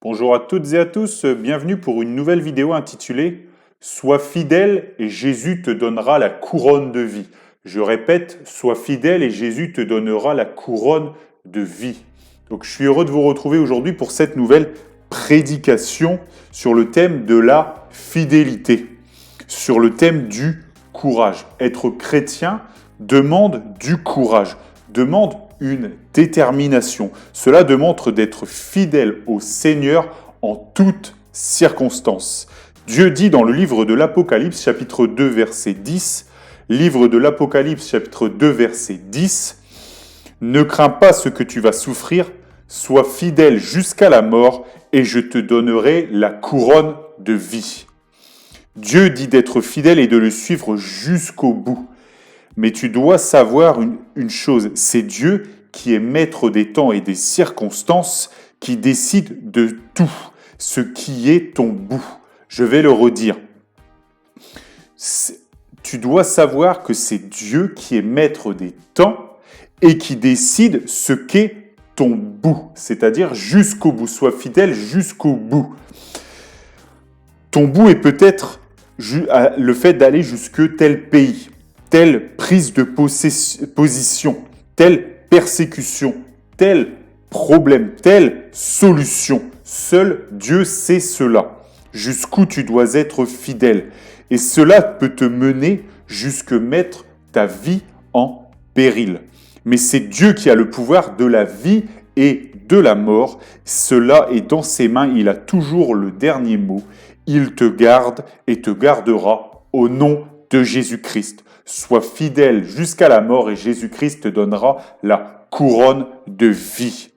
Bonjour à toutes et à tous, bienvenue pour une nouvelle vidéo intitulée « Sois fidèle et Jésus te donnera la couronne de vie ». Je répète, sois fidèle et Jésus te donnera la couronne de vie. Donc je suis heureux de vous retrouver aujourd'hui pour cette nouvelle prédication sur le thème de la fidélité, sur le thème du courage. Être chrétien demande du courage, demande une détermination. Cela demande d'être fidèle au Seigneur en toutes circonstances. Dieu dit dans le livre de l'Apocalypse, chapitre 2, verset 10, livre de l'Apocalypse, chapitre 2, verset 10, « Ne crains pas ce que tu vas souffrir, sois fidèle jusqu'à la mort, et je te donnerai la couronne de vie. » Dieu dit d'être fidèle et de le suivre jusqu'au bout. Mais tu dois savoir une chose, c'est Dieu qui est maître des temps et des circonstances, qui décide de tout, ce qui est ton bout. Je vais le redire. Tu dois savoir que c'est Dieu qui est maître des temps et qui décide ce qu'est ton bout, c'est-à-dire jusqu'au bout. Sois fidèle jusqu'au bout. Ton bout est peut-être le fait d'aller jusque tel pays, telle prise de position, telle persécution, tel problème, telle solution. Seul Dieu sait cela. Jusqu'où tu dois être fidèle. Et cela peut te mener jusque mettre ta vie en péril. Mais c'est Dieu qui a le pouvoir de la vie et de la mort. Cela est dans ses mains. Il a toujours le dernier mot. Il te garde et te gardera au nom de Jésus-Christ. Sois fidèle jusqu'à la mort et Jésus-Christ te donnera la couronne de vie.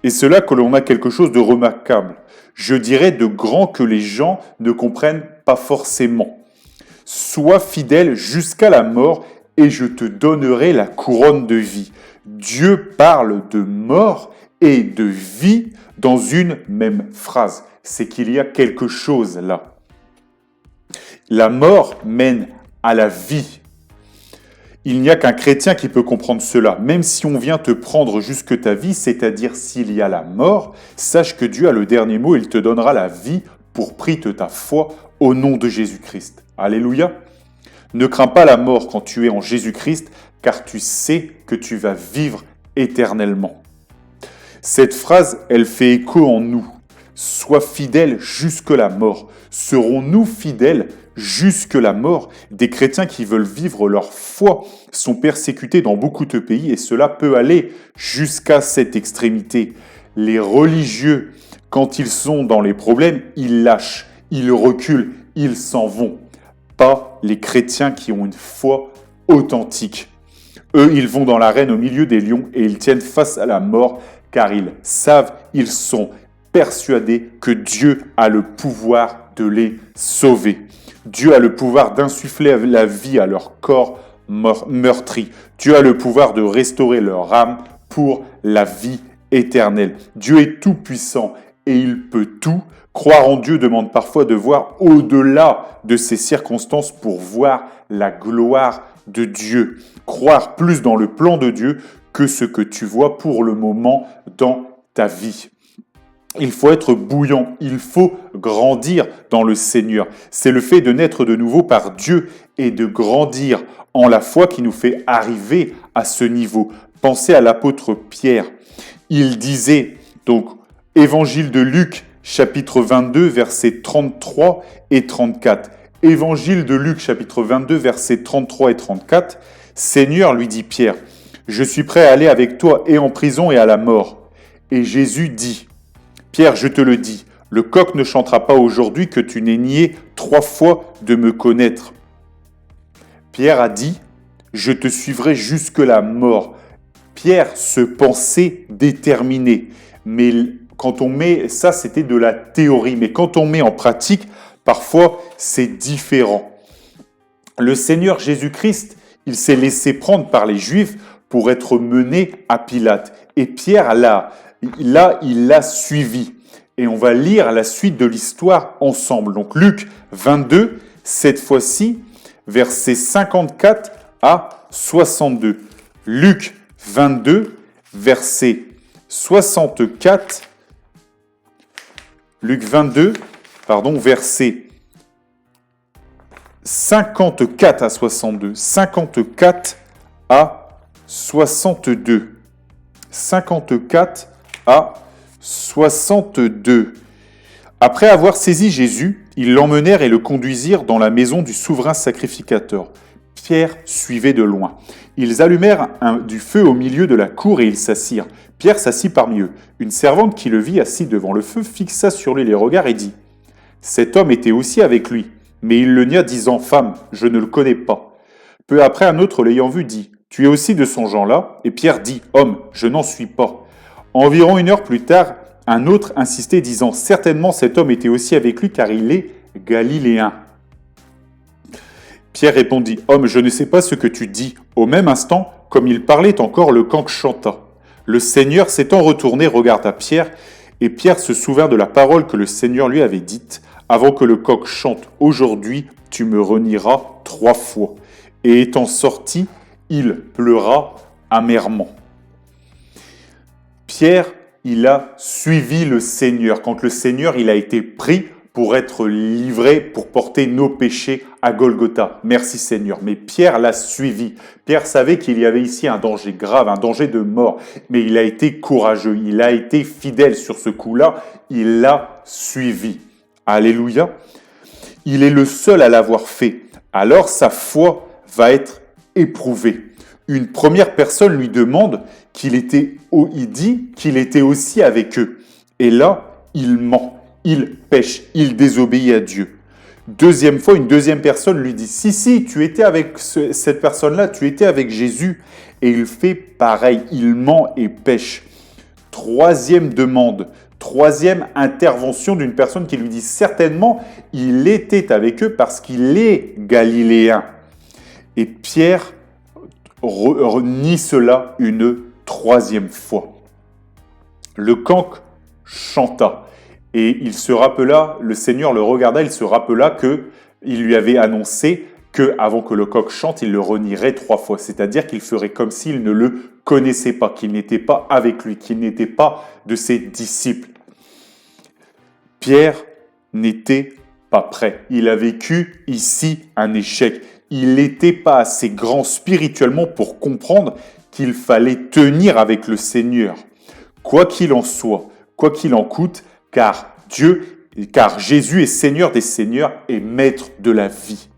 Et cela que l'on a quelque chose de remarquable. Je dirais de grand que les gens ne comprennent pas forcément. Sois fidèle jusqu'à la mort et je te donnerai la couronne de vie. Dieu parle de mort et de vie dans une même phrase. C'est qu'il y a quelque chose là. La mort mène à la vie. Il n'y a qu'un chrétien qui peut comprendre cela. Même si on vient te prendre jusque ta vie, c'est-à-dire s'il y a la mort, sache que Dieu a le dernier mot, il te donnera la vie pour prix de ta foi au nom de Jésus-Christ. Alléluia. Ne crains pas la mort quand tu es en Jésus-Christ, car tu sais que tu vas vivre éternellement. Cette phrase, elle fait écho en nous. Sois fidèle jusque la mort. Serons-nous fidèles jusque la mort? Des chrétiens qui veulent vivre leur foi sont persécutés dans beaucoup de pays et cela peut aller jusqu'à cette extrémité. Les religieux, quand ils sont dans les problèmes, ils lâchent, ils reculent, ils s'en vont. Pas les chrétiens qui ont une foi authentique. Eux, ils vont dans l'arène au milieu des lions et ils tiennent face à la mort car ils savent, ils sont persuadés que Dieu a le pouvoir de les sauver. Dieu a le pouvoir d'insuffler la vie à leur corps meurtri. Dieu a le pouvoir de restaurer leur âme pour la vie éternelle. Dieu est tout puissant et il peut tout. Croire en Dieu demande parfois de voir au-delà de ces circonstances pour voir la gloire de Dieu. Croire plus dans le plan de Dieu que ce que tu vois pour le moment dans ta vie. Il faut être bouillant, il faut grandir dans le Seigneur. C'est le fait de naître de nouveau par Dieu et de grandir en la foi qui nous fait arriver à ce niveau. Pensez à l'apôtre Pierre. Il disait, donc, Évangile de Luc, chapitre 22, versets 33 et 34. Évangile de Luc, chapitre 22, versets 33 et 34. Seigneur, lui dit Pierre, je suis prêt à aller avec toi et en prison et à la mort. Et Jésus dit, Pierre, je te le dis, le coq ne chantera pas aujourd'hui que tu n'aies nié 3 fois de me connaître. Pierre a dit, je te suivrai jusque la mort. Pierre se pensait déterminé. Mais quand on met, ça c'était de la théorie, mais quand on met en pratique, parfois c'est différent. Le Seigneur Jésus-Christ, il s'est laissé prendre par les Juifs pour être mené à Pilate. Et Pierre, là, il l'a suivi. Et on va lire la suite de l'histoire ensemble. Donc Luc 22, cette fois-ci, versets 54 à 62. Luc 22, versets 64 Luc 22, versets 54 à 62. 54 à 62. 54 à 62. Après avoir saisi Jésus, ils l'emmenèrent et le conduisirent dans la maison du souverain sacrificateur. Pierre suivait de loin. Ils allumèrent du feu au milieu de la cour et ils s'assirent. Pierre s'assit parmi eux. Une servante qui le vit assis devant le feu fixa sur lui les regards et dit « Cet homme était aussi avec lui. » Mais il le nia, disant « Femme, je ne le connais pas. » Peu après, un autre l'ayant vu dit « Tu es aussi de son genre-là » Et Pierre dit « Homme, je n'en suis pas. » Environ 1 heure plus tard, un autre insistait, disant « Certainement cet homme était aussi avec lui, car il est galiléen. » Pierre répondit « Homme, je ne sais pas ce que tu dis. » Au même instant, comme il parlait encore, le coq chanta. Le Seigneur, s'étant retourné, regarda Pierre, et Pierre se souvint de la parole que le Seigneur lui avait dite « Avant que le coq chante, aujourd'hui, tu me renieras 3 fois. » Et étant sorti, il pleura amèrement. Pierre, il a suivi le Seigneur. Quand le Seigneur, il a été pris pour être livré, pour porter nos péchés à Golgotha. Merci Seigneur. Mais Pierre l'a suivi. Pierre savait qu'il y avait ici un danger grave, un danger de mort. Mais il a été courageux, il a été fidèle sur ce coup-là. Il l'a suivi. Alléluia. Il est le seul à l'avoir fait. Alors sa foi va être éprouvée. Une première personne lui demande il dit qu'il était aussi avec eux. Et là, il ment, il pêche, il désobéit à Dieu. Deuxième fois, une deuxième personne lui dit « Si, tu étais avec cette personne-là, tu étais avec Jésus. » Et il fait pareil, il ment et pêche. Troisième demande, troisième intervention d'une personne qui lui dit « Certainement, il était avec eux parce qu'il est galiléen. » Et Pierre nie cela une troisième fois. Le coq chanta et il se rappela, le Seigneur le regarda, il se rappela qu'il lui avait annoncé qu'avant que le coq chante, il le renierait 3 fois. C'est-à-dire qu'il ferait comme s'il ne le connaissait pas, qu'il n'était pas avec lui, qu'il n'était pas de ses disciples. Pierre n'était pas prêt. Il a vécu ici un échec. Il n'était pas assez grand spirituellement pour comprendre qu'il fallait tenir avec le Seigneur. Quoi qu'il en soit, quoi qu'il en coûte, car Jésus est Seigneur des Seigneurs et Maître de la vie.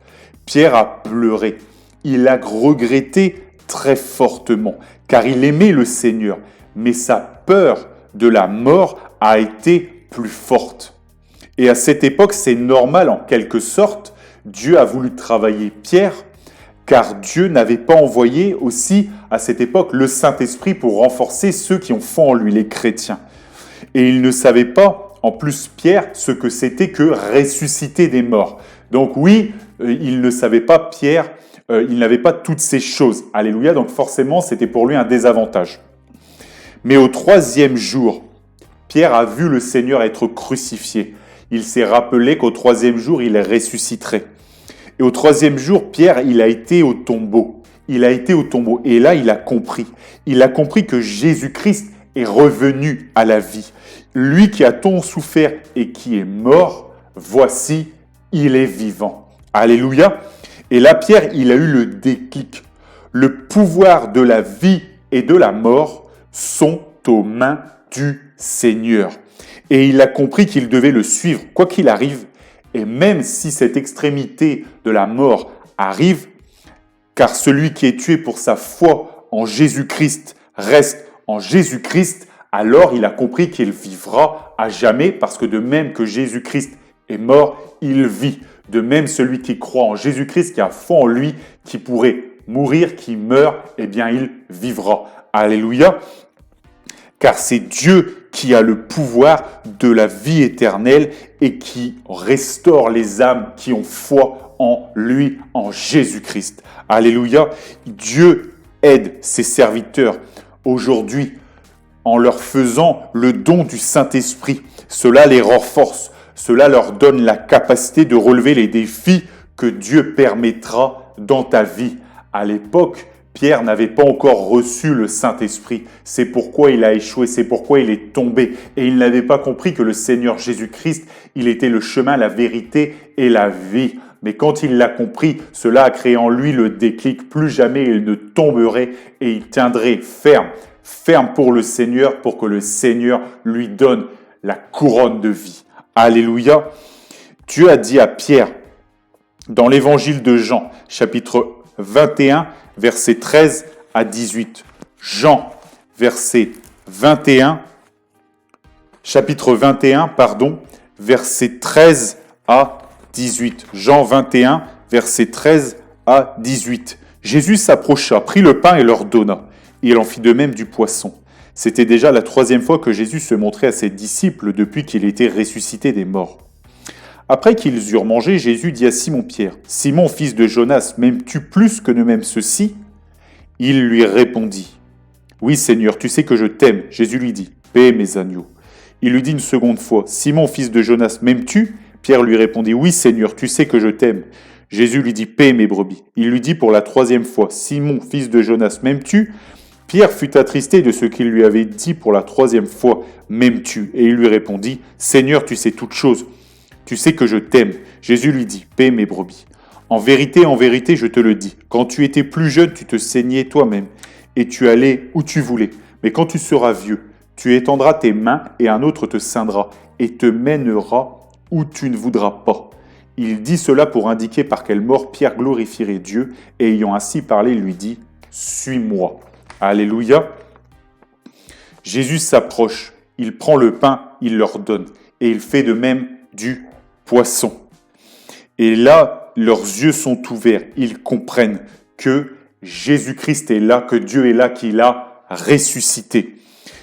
Pierre a pleuré. Il a regretté très fortement, car il aimait le Seigneur, mais sa peur de la mort a été plus forte. Et à cette époque, c'est normal en quelque sorte. Dieu a voulu travailler Pierre, car Dieu n'avait pas envoyé aussi à cette époque le Saint-Esprit pour renforcer ceux qui ont foi en lui, les chrétiens. Et il ne savait pas, en plus Pierre, ce que c'était que ressusciter des morts. Donc oui, il ne savait pas, Pierre, il n'avait pas toutes ces choses. Alléluia, donc forcément, c'était pour lui un désavantage. Mais au 3e jour, Pierre a vu le Seigneur être crucifié. Il s'est rappelé qu'au 3e jour, il ressusciterait. Et au 3e jour, Pierre, il a été au tombeau. Il a été au tombeau. Et là, il a compris. Il a compris que Jésus-Christ est revenu à la vie. Lui qui a tant souffert et qui est mort, voici, il est vivant. Alléluia. Et là, Pierre, il a eu le déclic. Le pouvoir de la vie et de la mort sont aux mains du Seigneur. Et il a compris qu'il devait le suivre, quoi qu'il arrive. Et même si cette extrémité de la mort arrive, car celui qui est tué pour sa foi en Jésus-Christ reste en Jésus-Christ, alors il a compris qu'il vivra à jamais, parce que de même que Jésus-Christ est mort, il vit. De même, celui qui croit en Jésus-Christ, qui a foi en lui, qui pourrait mourir, qui meurt, eh bien il vivra. Alléluia. Car c'est Dieu qui a le pouvoir de la vie éternelle et qui restaure les âmes qui ont foi en lui, en Jésus-Christ. Alléluia. Dieu aide ses serviteurs aujourd'hui en leur faisant le don du Saint-Esprit. Cela les renforce. Cela leur donne la capacité de relever les défis que Dieu permettra dans ta vie. À l'époque, Pierre n'avait pas encore reçu le Saint-Esprit. C'est pourquoi il a échoué, c'est pourquoi il est tombé. Et il n'avait pas compris que le Seigneur Jésus-Christ, il était le chemin, la vérité et la vie. Mais quand il l'a compris, cela a créé en lui le déclic. Plus jamais il ne tomberait et il tiendrait ferme, ferme pour le Seigneur, pour que le Seigneur lui donne la couronne de vie. Alléluia. Dieu a dit à Pierre, dans l'évangile de Jean, chapitre 21, versets 13 à 18. Jean, verset 21, chapitre 21, verset 13 à 18. Jean 21, verset 13 à 18. Jésus s'approcha, prit le pain et leur donna. Et il en fit de même du poisson. C'était déjà la 3e fois que Jésus se montrait à ses disciples depuis qu'il était ressuscité des morts. Après qu'ils eurent mangé, Jésus dit à Simon-Pierre, « Simon, fils de Jonas, m'aimes-tu plus que ne m'aime ceux-ci » Il lui répondit, « Oui, Seigneur, tu sais que je t'aime. » Jésus lui dit, « Paie mes agneaux. » Il lui dit une seconde fois, « Simon, fils de Jonas, m'aimes-tu » Pierre lui répondit, « Oui, Seigneur, tu sais que je t'aime. » Jésus lui dit, « Paie mes brebis. » Il lui dit pour la 3e fois, « Simon, fils de Jonas, m'aimes-tu » Pierre fut attristé de ce qu'il lui avait dit pour la 3e fois, « M'aimes-tu » Et il lui répondit, « Seigneur, tu sais toutes choses. Tu sais que je t'aime. » Jésus lui dit, « Paie mes brebis. En vérité, je te le dis, quand tu étais plus jeune, tu te saignais toi-même, et tu allais où tu voulais. Mais quand tu seras vieux, tu étendras tes mains, et un autre te ceindra, et te mènera où tu ne voudras pas. » Il dit cela pour indiquer par quelle mort Pierre glorifierait Dieu, et ayant ainsi parlé, il lui dit, « Suis-moi. » Alléluia. Jésus s'approche, il prend le pain, il leur donne, et il fait de même du poisson. Et là, leurs yeux sont ouverts, ils comprennent que Jésus-Christ est là, que Dieu est là, qu'il a ressuscité.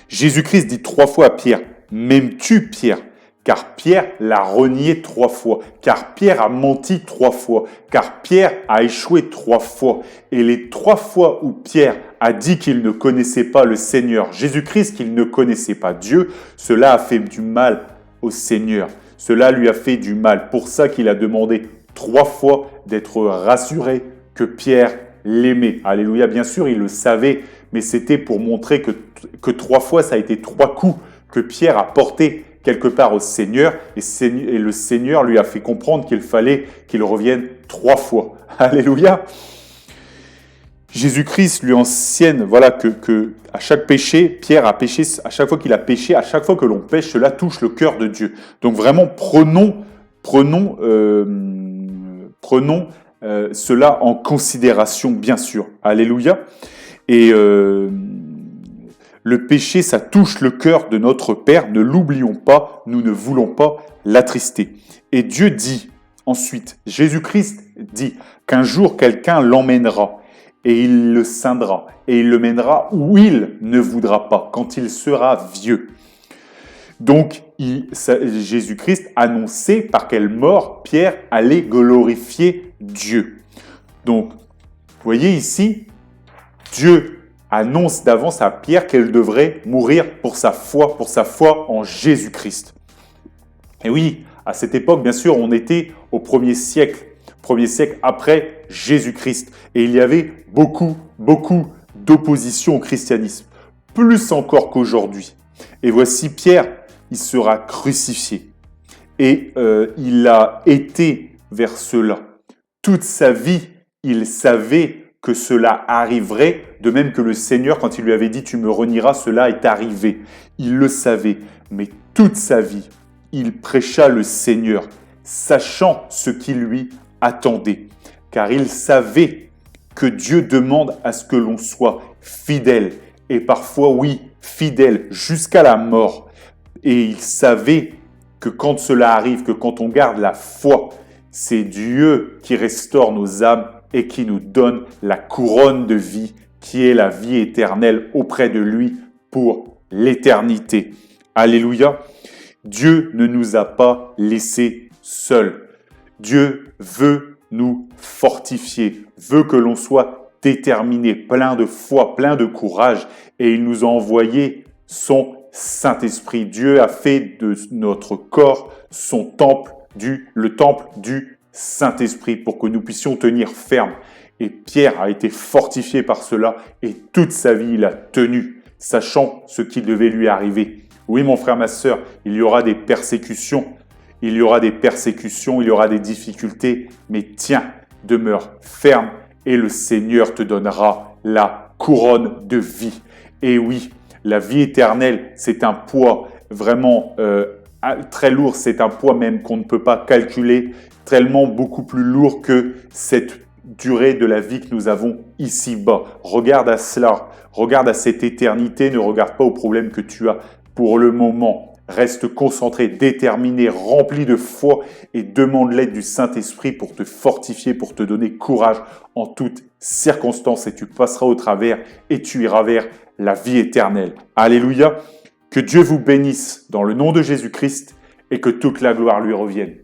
Jésus-Christ dit 3 fois à Pierre, « M'aimes-tu, Pierre ?» Car Pierre l'a renié 3 fois, car Pierre a menti 3 fois, car Pierre a échoué 3 fois. Et les 3 fois où Pierre a dit qu'il ne connaissait pas le Seigneur Jésus-Christ, qu'il ne connaissait pas Dieu, cela a fait du mal au Seigneur. Cela lui a fait du mal. Pour ça qu'il a demandé 3 fois d'être rassuré que Pierre l'aimait. Alléluia, bien sûr, il le savait, mais c'était pour montrer que 3 fois, ça a été 3 coups que Pierre a portés quelque part au Seigneur, et le Seigneur lui a fait comprendre qu'il fallait qu'il revienne 3 fois. Alléluia. Jésus-Christ lui enseigne, voilà, que à chaque péché, Pierre a péché, à chaque fois qu'il a péché, à chaque fois que l'on pêche, cela touche le cœur de Dieu. Donc vraiment, prenons cela en considération, bien sûr. Alléluia. Et le péché, ça touche le cœur de notre Père. Ne l'oublions pas, nous ne voulons pas l'attrister. Et Dieu dit ensuite, Jésus-Christ dit qu'un jour quelqu'un l'emmènera et il le ceindra et il le mènera où il ne voudra pas, quand il sera vieux. Donc, Jésus-Christ annonçait par quelle mort Pierre allait glorifier Dieu. Donc, vous voyez ici, Dieu annonce d'avance à Pierre qu'elle devrait mourir pour sa foi en Jésus-Christ. Et oui, à cette époque, bien sûr, on était au 1er siècle après Jésus-Christ. Et il y avait beaucoup d'opposition au christianisme, plus encore qu'aujourd'hui. Et voici Pierre, il sera crucifié. Et il a été vers cela. Toute sa vie, il savait que cela arriverait, de même que le Seigneur, quand il lui avait dit « tu me renieras », cela est arrivé. Il le savait, mais toute sa vie, il prêcha le Seigneur, sachant ce qui lui attendait. Car il savait que Dieu demande à ce que l'on soit fidèle, et parfois, oui, fidèle jusqu'à la mort. Et il savait que quand cela arrive, que quand on garde la foi, c'est Dieu qui restaure nos âmes et qui nous donne la couronne de vie, qui est la vie éternelle auprès de lui pour l'éternité. Alléluia. Dieu ne nous a pas laissés seuls. Dieu veut nous fortifier, veut que l'on soit déterminé, plein de foi, plein de courage, et il nous a envoyé son Saint-Esprit. Dieu a fait de notre corps le temple du Saint-Esprit pour que nous puissions tenir ferme. Et Pierre a été fortifié par cela et toute sa vie il a tenu, sachant ce qui devait lui arriver. Oui mon frère, ma sœur, il y aura des persécutions, il y aura des difficultés, mais tiens, demeure ferme et le Seigneur te donnera la couronne de vie. Et oui, la vie éternelle, c'est un poids vraiment très lourd, c'est un poids même qu'on ne peut pas calculer, tellement beaucoup plus lourd que cette durée de la vie que nous avons ici-bas. Regarde à cela, regarde à cette éternité, ne regarde pas aux problèmes que tu as pour le moment. Reste concentré, déterminé, rempli de foi et demande l'aide du Saint-Esprit pour te fortifier, pour te donner courage en toutes circonstances et tu passeras au travers et tu iras vers la vie éternelle. Alléluia! Que Dieu vous bénisse dans le nom de Jésus-Christ et que toute la gloire lui revienne.